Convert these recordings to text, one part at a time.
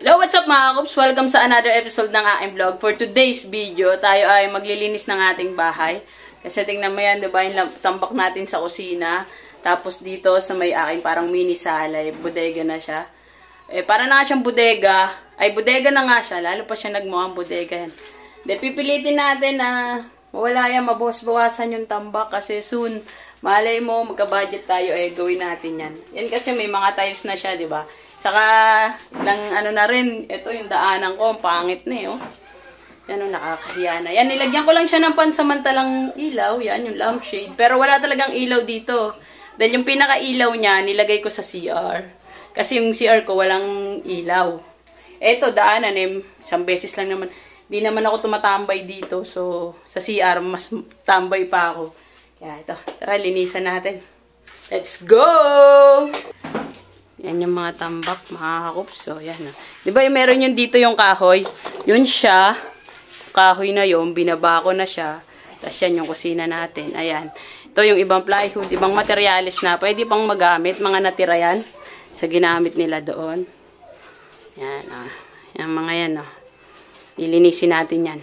Hello, what's up mga Kops? Welcome sa another episode ng aking vlog. For today's video, tayo ay maglilinis ng ating bahay. Kasi tingnan mo yan, diba, yung tambak natin sa kusina. Tapos dito sa may aking parang mini salay, bodega na siya. Para na siyang bodega. Ay, bodega na nga siya. Lalo pa siya nagmukhang bodega yan. Pipilitin natin na wala yan, mabawas-bawasan yung tambak. Kasi soon, malay mo, magka-budget tayo, gawin natin yan. Yan kasi may mga tiles na siya, diba? Saka, ano na rin, ito yung daanan ko, pangit na oh. Yan o, nakakahiya na. Yan, nilagyan ko lang siya ng pansamantalang ilaw, yan, yung lampshade. Pero wala talagang ilaw dito. Dahil yung pinaka-ilaw niya, nilagay ko sa CR. Kasi yung CR ko, walang ilaw. Ito, daanan isang beses lang naman. Di naman ako tumatambay dito. So, sa CR, mas tambay pa ako. Kaya ito, tara, linisan natin. Let's go! Yan yung mga tambak, mga kakups. So, yan na. Diba yung meron yung dito yung kahoy? Yun siya. Kahoy na yun. Binaba ko na siya. Tapos yan yung kusina natin. Ayan. Ito yung ibang plywood, ibang materialis na. Pwede pang magamit. Mga natira yan. Sa ginamit nila doon. Yan. Yan mga yan. Lilinisin natin yan.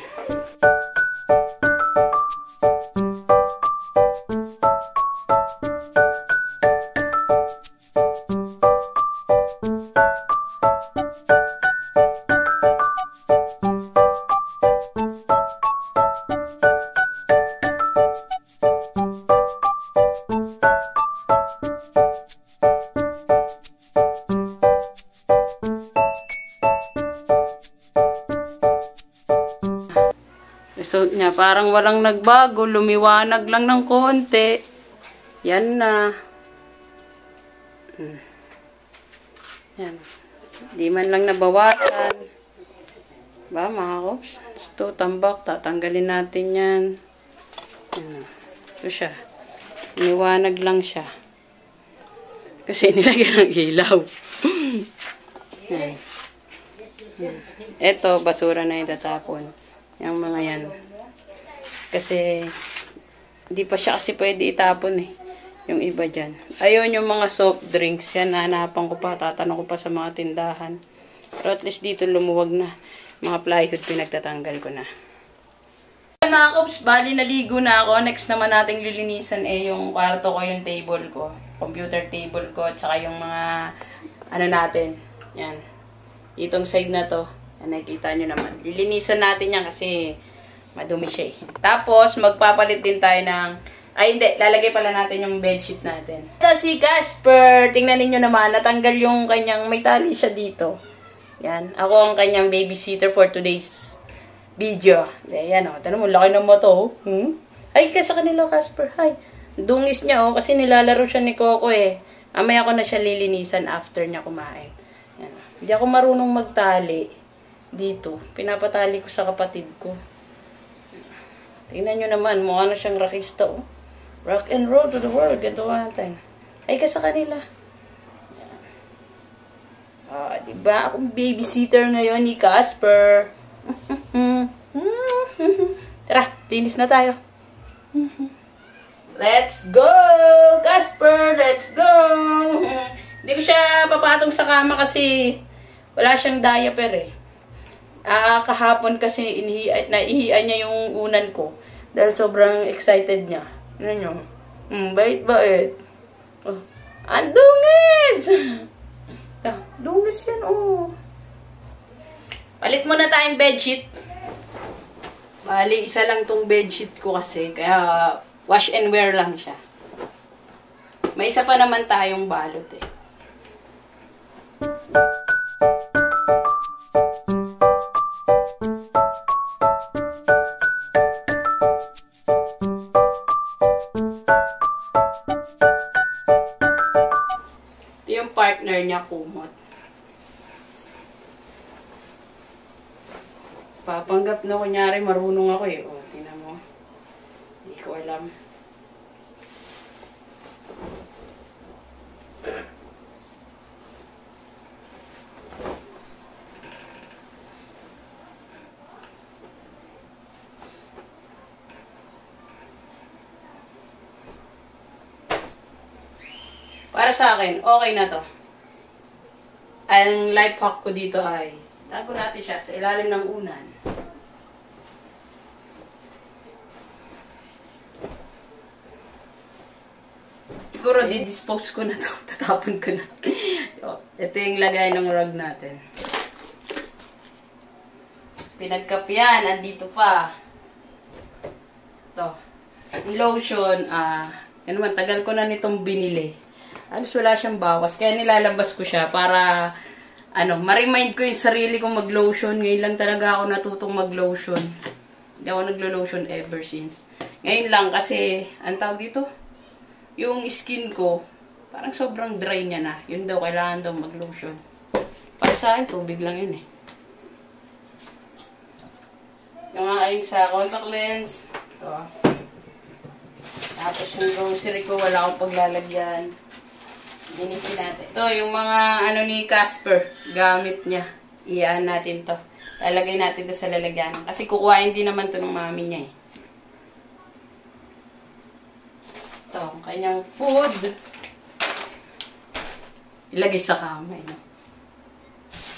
Result niya, parang walang nagbago, lumiwanag lang ng konti. Yan na. Yan. Di man lang nabawasan. Ba, mga kops? Ito, tambak. Tatanggalin natin yan. Yan. Ito siya. Lumiwanag lang siya. Kasi nilagyan ng ilaw. Yan. Ito, basura na itatapon. Yung mga yan. Kasi, hindi pa siya kasi pwede itapon yung iba dyan. Ayun yung mga soft drinks. Yan, hanapan ko pa. Tatanong ko pa sa mga tindahan. Pero at least dito lumuwag na. Mga plywood pinagtatanggal ko na. Mga kops, bali naligo na ako. Next naman nating lilinisan yung kwarto ko, yung table ko. Computer table ko. At saka yung mga natin. Yan. Itong side na to. Nakikita nyo naman. Lilinisan natin yan kasi madumi siya Tapos, magpapalit din tayo ng... Ay, hindi. Lalagay pala natin yung bedsheet natin. Ito si Casper. Tingnan ninyo naman. Natanggal yung kanyang... May tali siya dito. Yan. Ako ang kanyang babysitter for today's video. Yan o. Tanong mo, laki ng moto. Ay, kasi kanila, Casper. Hi. Dungis niya kasi nilalaro siya ni Coco Mamaya ko na siya lilinisan after niya kumain. Yan. Hindi ako marunong magtali. Dito. Pinapatali ko sa kapatid ko. Tingnan nyo naman. Mukha na siyang rockista. Rock and roll to the world. Ganito natin. Ay ka sa kanila. Diba? Akong babysitter ngayon ni Casper. Tara, linis na tayo. Let's go! Casper, let's go! Hindi ko siya papatong sa kama kasi wala siyang diaper kahapon kasi naihian niya yung unan ko. Dahil sobrang excited niya. Ano nyo? Bait-bait. Ang dungis! Dungis yan, Palit muna tayong bedsheet. Bali, isa lang tong bedsheet ko kasi. Kaya, wash and wear lang siya. May isa pa naman tayong balot partner niya kumot. Papanggap na kunyari marunong ako tingnan mo. Hindi ko alam. Para sa akin, okay na to. Ang life hack ko dito ay Tago natin siya sa ilalim ng unan. Siguro, di-dispose ko na ito. Tatapon ko na. Ito yung lagay ng rug natin. Pinagkapyan. Andito pa. Ito. Yung lotion, ano man, tagal ko na nitong binili. Alos wala siyang bawas. Kaya nilalabas ko siya para, ma-remind ko yung sarili kong mag-lotion. Ngayon lang talaga ako natutong mag-lotion. Hindi ako naglo-lotion ever since. Ngayon lang kasi, ang tawag dito? Yung skin ko, parang sobrang dry niya na. Yun daw, kailangan daw mag-lotion. Para sa akin, tubig lang yun eh. Yung aking sa contact lens. Ito. Tapos yung grocery ko, wala akong paglalagyan. Linisin natin. Ito, yung mga ni Casper, gamit niya. Iyaan natin to. Lalagay natin to sa lalagyan. Kasi kukuhain din naman to ng mami niya eh. Ito, kanyang food. Ilagay sa kamay.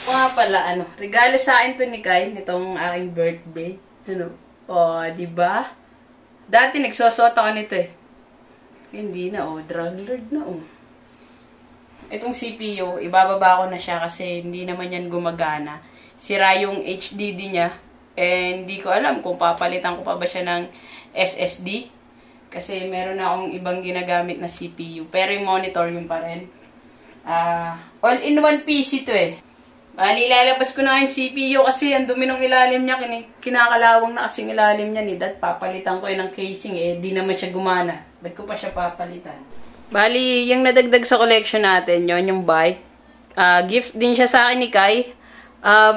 Nga pala, regalo sa akin to ni Kai, nitong aking birthday. Diba? Dati nagsusot ako nito eh. Hindi na, drug lord na, Itong CPU, ibababa ko na siya kasi hindi naman yan gumagana. Sira yung HDD niya. And hindi ko alam kung papalitan ko pa ba siya ng SSD. Kasi meron na akong ibang ginagamit na CPU. Pero yung monitor yun pa rin. All-in-one PC to eh. Bali, ilalabas ko na yung CPU kasi ang dumi ng ilalim niya. Kinakalawang na kasing ilalim niya ni Dad. Papalitan ko yun ng casing eh. Di naman siya gumana. Ba't ko pa siya papalitan? Bali, yung nadagdag sa collection natin, yon yung bike. Gift din siya sa akin ni Kai.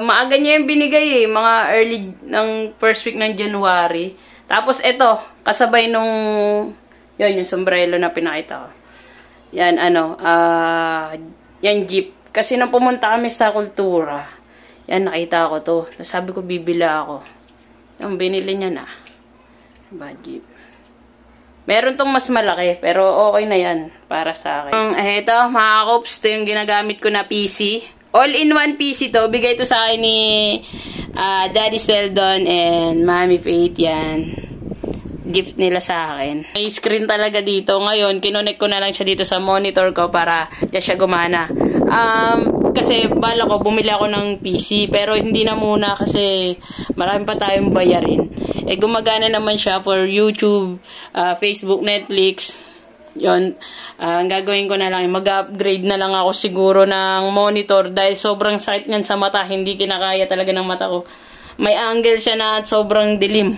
Maaga niya yung binigay eh. Mga early ng first week ng January. Tapos ito, kasabay nung, yung sombrero na pinakita ko. Yan, yan jeep. Kasi nung pumunta kami sa kultura, yan, nakita ko to. Sabi ko, bibila ako. Yung binili niya na. Diba, jeep. Meron tong mas malaki, pero okay na yan para sa akin. Ito, mga kops, ito yung ginagamit ko na PC. All-in-one PC to. Bigay to sa akin ni Daddy Seldon and Mommy Faith. Yan. Gift nila sa akin. May screen talaga dito. Ngayon, kinonek ko na lang siya dito sa monitor ko para diyan siya gumana. Kasi bala ko, bumili ako ng PC. Pero hindi na muna kasi marami pa tayong bayarin. Gumagana naman siya for YouTube, Facebook, Netflix. Yun, ang gagawin ko na lang, mag-upgrade na lang ako siguro ng monitor dahil sobrang sakit niyan sa mata, hindi kinakaya talaga ng mata ko. May angle siya na sobrang dilim.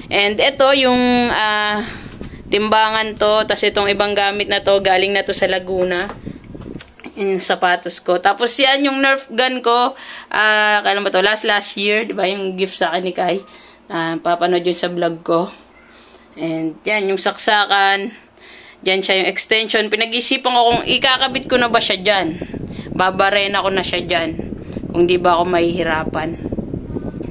And ito yung timbangan to, tas itong ibang gamit na to, galing na to sa Laguna. Yung sapatos ko. Tapos yan yung Nerf gun ko, kailan ba to? Last year, di ba? Yung gift sa akin ni Kai. Papanood yun sa vlog ko. And yan, yung saksakan. Diyan siya yung extension. Pinag-isipan ko kung ikakabit ko na ba siya dyan. Babarena ko na siya dyan. Kung di ba ako mahihirapan.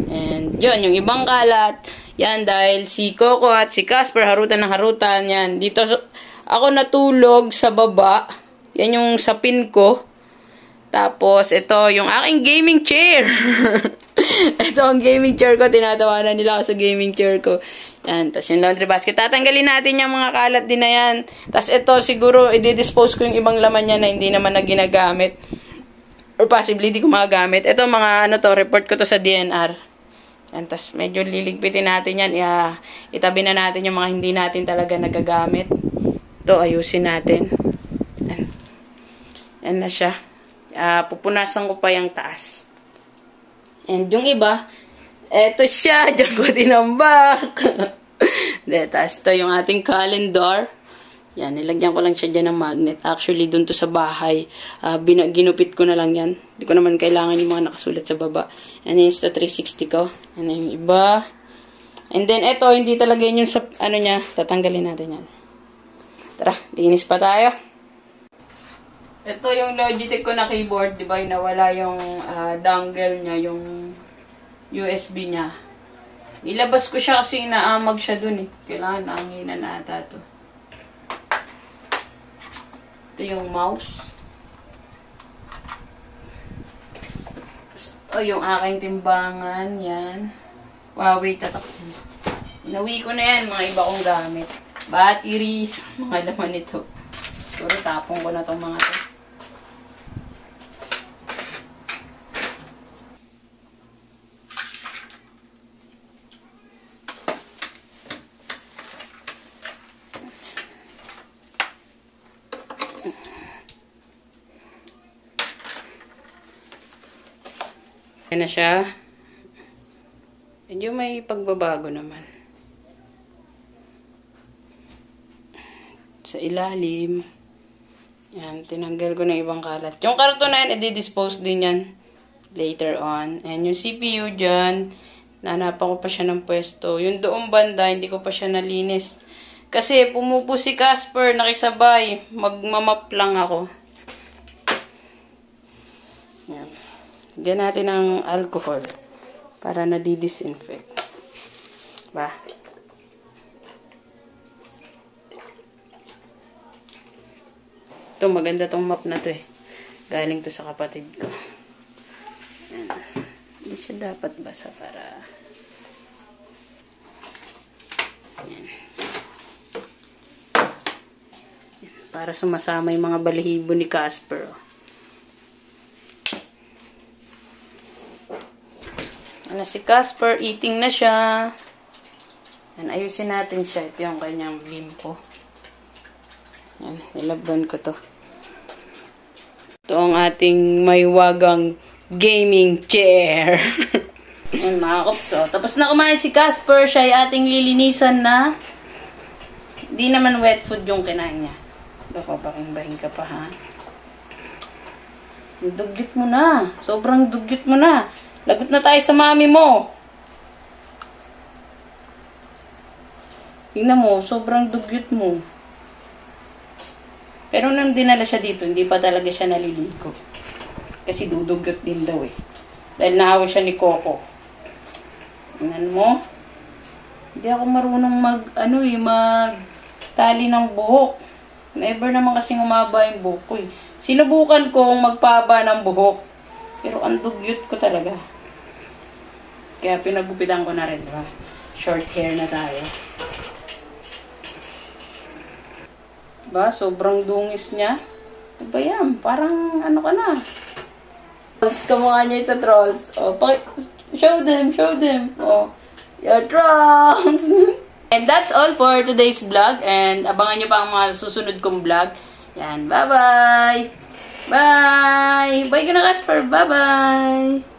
And yun, yung ibang kalat. Yan, dahil si Coco at si Casper, harutan ng harutan. Yan, dito ako natulog sa baba. Yan yung sapin ko. Tapos, ito yung aking gaming chair. Ito ang gaming chair ko. Tinatawanan nila ako sa gaming chair ko. Yan. Tapos yung laundry basket. Tatanggalin natin yung mga kalat din na yan. Tapos ito, siguro, i-dispose ko yung ibang laman niya na hindi naman na ginagamit. Or possibly, hindi ko magagamit. Ito, mga report ko to sa DNR. Yan. Tapos, medyo liligpitin natin yan. Itabi na natin yung mga hindi natin talaga nagagamit. Ito, ayusin natin. Yan. Yan na siya. Pupunasan ko pa yung taas. And yung iba, eto siya, dyan ko tinambak. Tapos ito yung ating calendar. Yan, nilagyan ko lang siya dyan ng magnet. Actually, dun to sa bahay. Ginupit ko na lang yan. Hindi ko naman kailangan yung mga nakasulat sa baba. Yan yung Insta360 ko. Yan yung iba. And then, ito, hindi talaga yun yung sa, niya. Tatanggalin natin yan. Tara, linis pa tayo. Ito yung Logitech ko na keyboard, di ba? Nawala yung dongle niya, yung USB niya. Ilabas ko siya kasi naamag siya dun eh. Kailangan naanginan na ata to. Ito yung mouse. O, yung aking timbangan. Yan. Huawei tatak. Inawi ko na yan. Mga iba kong gamit. Batteries. Mga laman nito. Puro tapong ko na tong mga to. Yan na siya. Medyo may pagbabago naman. Sa ilalim. Yan, tinanggal ko na ibang kalat. Yung karton na yan, i-dispose din yan later on. And yung CPU dyan, nanapan ko pa siya ng pwesto. Yung doong banda, hindi ko pa siya nalinis. Kasi pumupo si Casper, nakisabay. Magmamap lang ako. Yan. Diyan natin ang alcohol para na-disinfect. Ba? Ito, maganda tong map na to eh. Galing to sa kapatid ko. Yan. Hindi siya dapat basa para... Yan. Yan. Para sumasama yung mga balahibo ni Casper. Ano si Casper, eating na siya. Yan, ayusin natin siya. Ito yung kanyang bimpo. Yan, nilaban ko to. Ito ang ating may wagang gaming chair. Yan mga kops. Oh. Tapos na kumain si Casper. Siya ay ating lilinisan na. Di naman wet food yung kinain niya. Baka baking-baking ka pa ha. Dugyot mo na. Sobrang dugyot mo na. Lagot na tayo sa mami mo. Tingnan mo, sobrang dugyot mo. Pero nung dinala siya dito, hindi pa talaga siya naliligo. Kasi dudugyot din daw eh. Dahil naawa siya ni Coco. Tingnan mo. Hindi ako marunong magtali ng buhok. Never naman kasing umaba yung buhok ko eh. Sinubukan kong magpaba ng buhok. Pero ang dugyot ko talaga. Kaya pinagupitan ko na rin, diba? Short hair na tayo. Diba? Sobrang dungis niya. Diba yan? Parang ano ka na. Kamukha niya sa trolls. Oh, show them, show them. Oh, your trolls. And that's all for today's vlog. And abangan nyo pa ang mga susunod kong vlog. Yan, bye-bye! Bye! Bye ka na, Casper! Bye-bye!